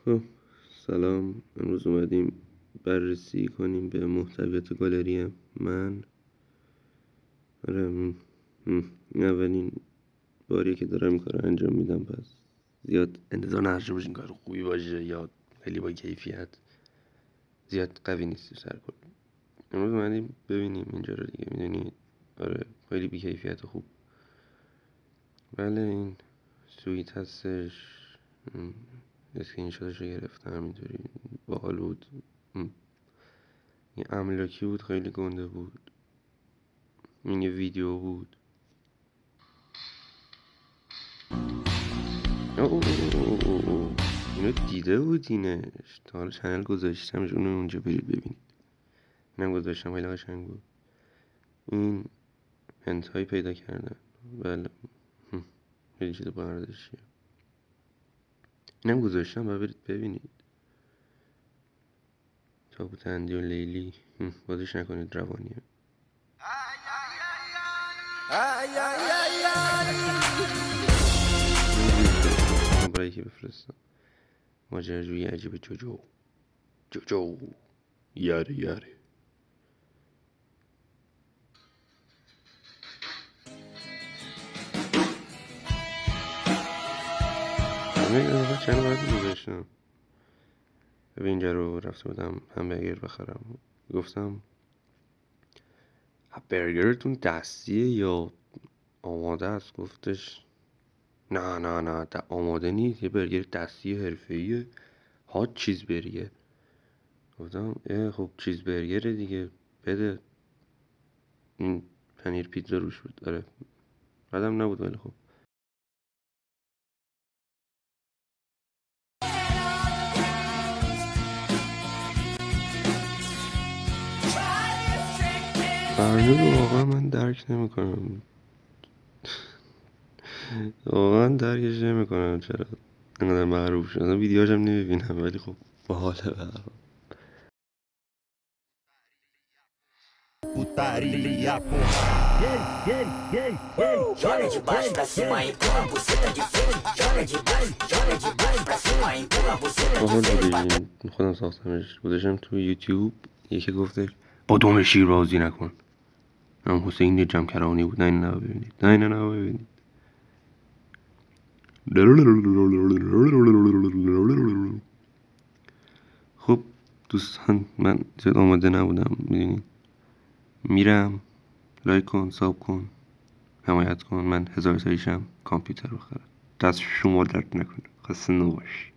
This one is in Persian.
خب سلام، امروز اومدیم بررسی کنیم به محتویات گالری من. این اولین باریه که دارم این کار رو انجام میدم، پس زیاد انتظار نداشته باشین کار خوبی باشه یا خیلی با کیفیت. زیاد قوی نیست سر کل. امروز اومدیم ببینیم اینجا رو دیگه، میدونید. آره خیلی بی کیفیت خوب. بله این سویت هستش، اسکرین شاتش رو گرفتم، همینطوری باحال بود. این املاکی بود، خیلی گنده بود. این یه ویدیو بود. اینو دیده بودینش، تا حالا چنل گذاشتمش، اونو اونجا برید ببینید. اینم گذاشتم، خیلی قشنگ بود. این هنتای پیدا کردن، بله خیلی چیز برداشتیه. اینم گذاشتم و برید ببینید. تابوت اندی و لیلی، بازش نکنید، روانیه. برای که بفرستم ماجراجویی عجیب جوجو یاره همه چند باید گذاشتم. به اینجا رو رفته بودم همبرگر بخرم، گفتم برگرتون دستیه یا آماده است؟ گفتش نه آماده نیست، یه برگر دستی حرفه‌ایه، هات چیز برگر. گفتم خب چیز برگره دیگه، بده. این پنیر پیتزا روش بود. آره بعدم نبود، ولی خب فرنود واقعا من درک نمیکنم. واقعا درکش نمیکنم چرا انقدر معروف شد. اصلا ویدیوهاش هم نمیبینم، ولی خب باحاله به هر حال. Putaria, porra. Joga de baixo pra cima, empurra a buceta de frente. Joga de baixo pra cima, empurra a buceta de frente. خودم ساختمش، گذاشتم تو یوتیوب. یکی گفتش با دم شیر بازی نکن. هم حسین جمکرانی بود. نه اینو ببینید، نه اینو ببینید. خب دوستان، من زیاد آماده نبودم، میدونید. میرم لایک کن، ساب کن، حمایت کن. من 1000 تاییشم کامپیوتر بخرم. دست شما درد نکنه. خسته نباشی.